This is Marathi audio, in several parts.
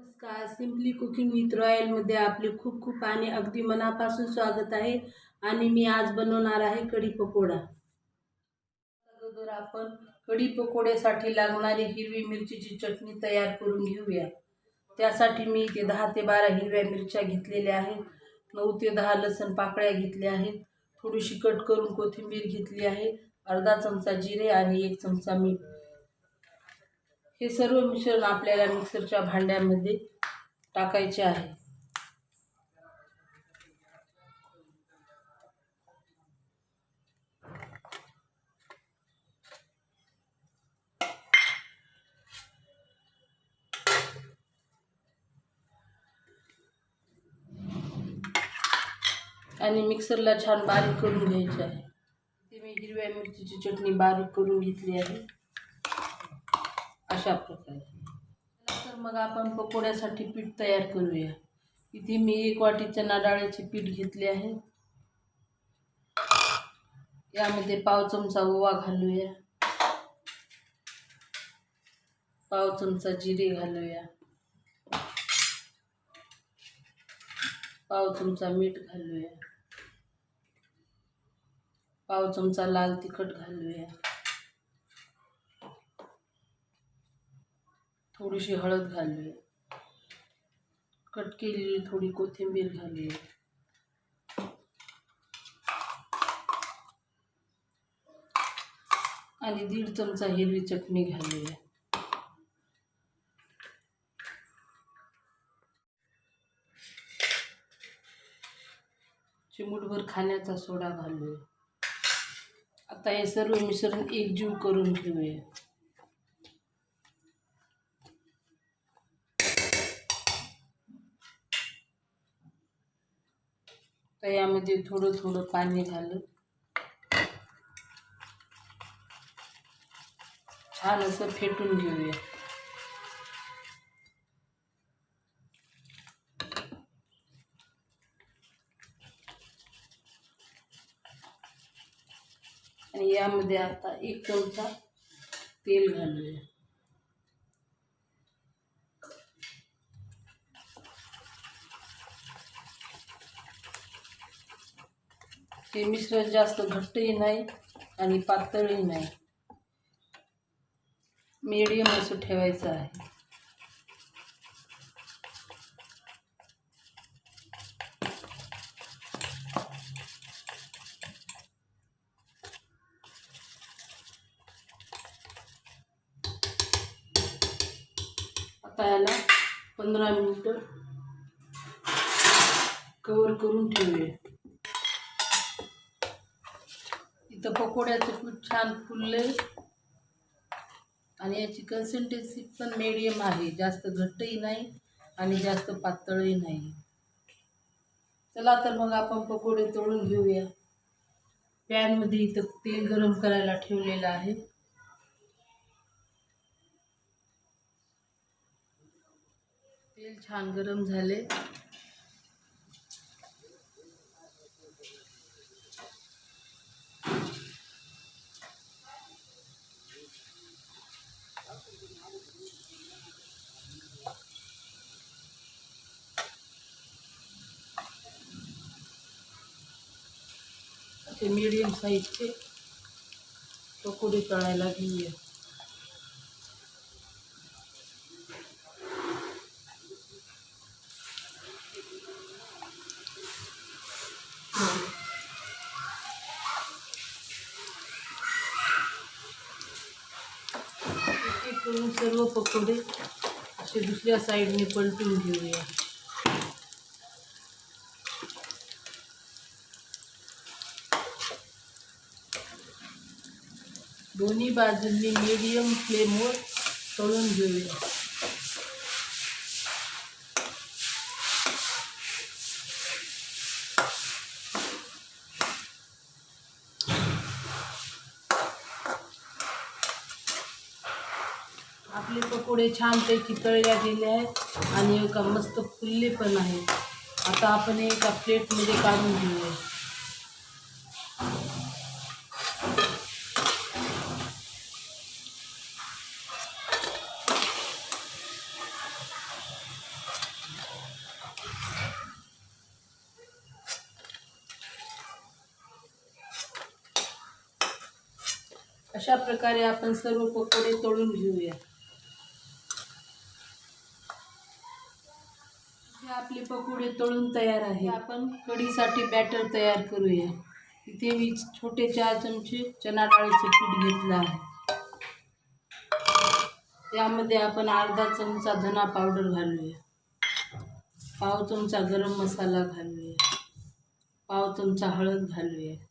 नमस्कार. सिम्पली कुकिंग विथ रॉयलमध्ये आपले खूप खूप आणि अगदी मनापासून स्वागत आहे. आणि मी आज बनवणार आहे कढी पकोडा. अगोदर आपण कढी पकोड्यासाठी लागणारी हिरवी मिरचीची चटणी तयार करून घेऊया. त्यासाठी मी इथे 10 ते 12 हिरव्या मिरच्या घेतलेल्या आहेत. 9 ते 10 लसूण पाकळ्या घेतल्या आहेत. थोडीशी कट करून कोथिंबीर घेतली आहे. अर्धा चमचा जिरे आणि 1 चमचा मीठ. हे सर्व मिश्रण आपल्याला मिक्सरच्या भांड्यामध्ये टाकायचे आहे. आणि मिक्सरला छान बारीक करून घ्यायचे आहे. ती मी हिरव्या मिरचीची चटणी बारीक करून घेतली आहे अशा प्रकारे. नंतर मग आपण पकोड्यासाठी पीठ तयार करूया. इथे मी 1 वाटी चणा डाळीचे पीठ घेतले आहे. यामध्ये पाव चमचा ओवा घालूया. पाव चमचा जिरे घालूया. पाव चमचा मीठ घालूया. पाव चमचा लाल तिखट घालूया. थोडीशी हळद घालूया. कट केलेली थोडी कोथिंबीर घालूया. आणि 1.5 चमचा हिरवी चटणी घालूया. चिमूटभर खाण्याचा सोडा घालूया. आता हे सर्व मिश्रण एकजीव करून घेऊया. तर यामध्ये थोडं थोडं पाणी घालत छान असं फेटून घेऊया. आणि यामध्ये आता 1 चमचा तेल घालूया. हे मिश्रण जास्त घट्टही नाही आणि पातळही नाही, मीडियम असं ठेवायचं आहे. आता याला 15 मिनिटं कव्हर करून ठेवूया. इथं पकोड्याचं पीठ छान फुललंय आणि याची कन्सिस्टन्सी पण मीडियम आहे. जास्त घट्टही नाही आणि जास्त पातळही नाही. चला तर मग आपण पकोडे तळून घेऊया. पॅनमध्ये इथं तेल गरम करायला ठेवलेलं आहे. तेल छान गरम झाले. ते मीडियम साईजचे पकोडे तळायला घेऊया. एक करून सर्व पकोडे असे दुसऱ्या साईडने पलटून घेऊया. दोन्ही बाजूंनी मीडियम फ्लेमवर तळून घेऊया. आपले पकोडे छानपैकी तळल्या गेले आहेत आणि एका मस्त फुलले पण आहेत. आता आपण एका प्लेटमध्ये काढून घेऊया. अशा प्रकारे आपण सर्व पकोडे तळून घेऊया. हे आपले पकोडे तळून तयार आहे. आपण कढीसाठी बॅटर तयार करूया. इथे मी छोटे 4 चमचे चणा डाळीचे पीठ घेतलं आहे. यामध्ये आपण अर्धा चमचा धना पावडर घालूया. पाव चमचा गरम मसाला घालूया. पाव चमचा हळद घालूया.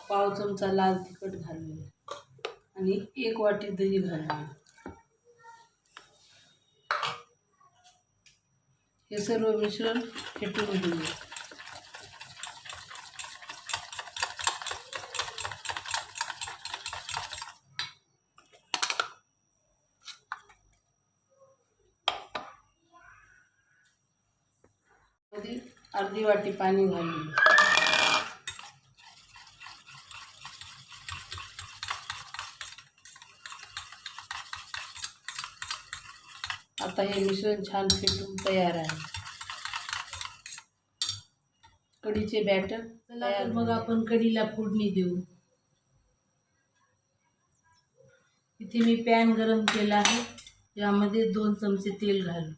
पाव चमचा लाल तिखट घालूया आणि 1 वाटी दही घालूया. हे सर्व मिश्रण फेटून घेऊया. मध्ये अर्धी वाटी पाणी घालूया. आता हे मिश्रण छान फेटून तयार आहे. कढीचे बॅटर तयार. मग आपण कढीला फोडणी देऊ. इथे मी पॅन गरम केला आहे. यामध्ये 2 चमचे तेल घालू.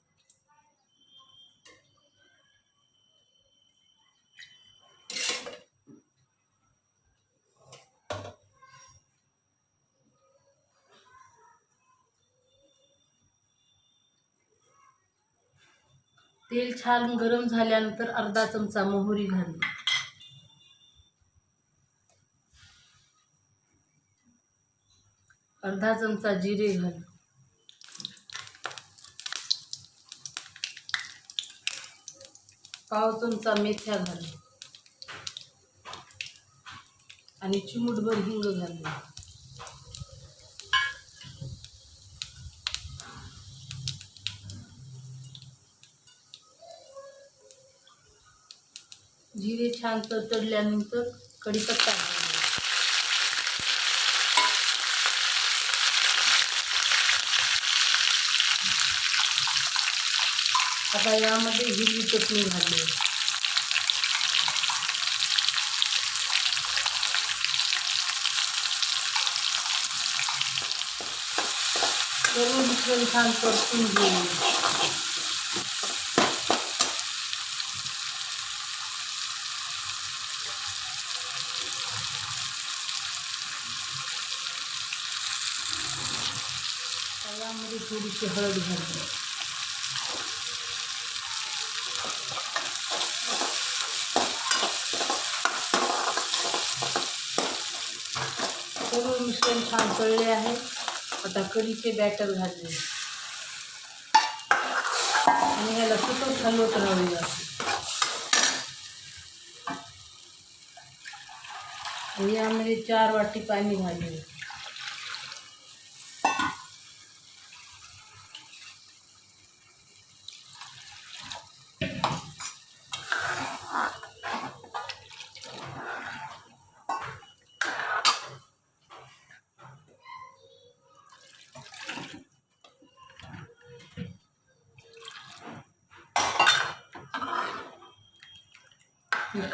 तेल छान गरम झाल्यानंतर अर्धा चमचा मोहरी घालू. अर्धा चमचा जिरे घालू. पाव चमचा मेथ्या घालू आणि चिमूटभर हिंग घालू. जिरे छान तडतडल्यानंतर कढीपत्ता घालू. आता यामध्ये हिरवी चटणी घालू. सर्व मिश्रण छान परतून घेऊ. यामध्ये थोडीशी हळद घालू. सर्व मिश्रण छान तळले आहे. आता कढीचे बॅटर घालले आणि ह्याला सतत हलवत राहूया. आणि यामध्ये 4 वाटी पाणी घालूया.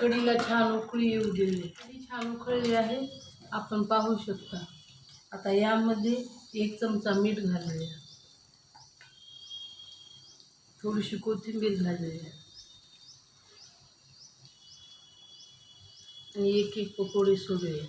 कढीला छान उकळी येऊ देऊ. कढी छान उकळली आहे, आपण पाहू शकता. आता यामध्ये 1 चमचा मीठ घालूया. थोडीशी कोथिंबीर घालूया आणि 1-1 पकोडे सोडूया.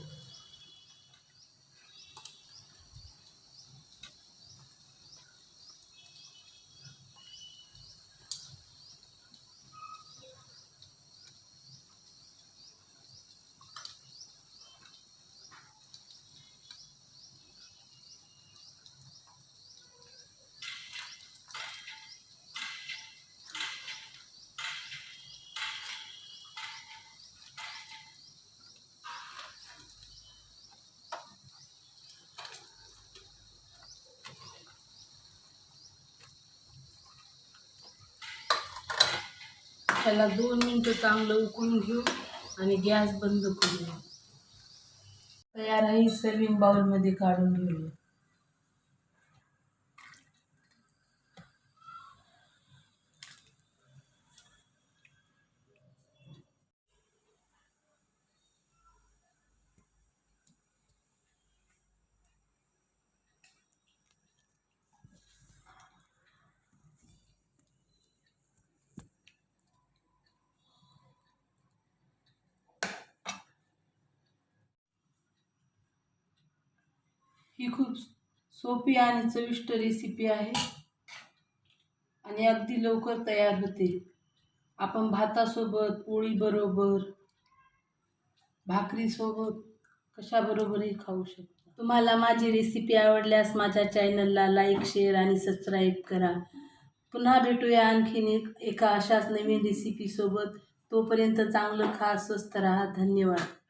त्याला 2 मिनिटं चांगलं उकळून घेऊ आणि गॅस बंद करूया. तयार आहे. सर्विंग बाउलमध्ये काढून घेऊया. ही खूप सोपी आणि चविष्ट रेसिपी आहे आणि अगदी लवकर तयार होते. आपण भातासोबत, पोळीबरोबर, भाकरीसोबत कशाबरोबरही खाऊ शकतो. तुम्हाला माझी रेसिपी आवडल्यास माझ्या चॅनलला लाईक, शेअर आणि सबस्क्राईब करा. पुन्हा भेटूया आणखीन एका अशाच नवीन रेसिपीसोबत. तोपर्यंत चांगलं खा, स्वस्त राहा. धन्यवाद.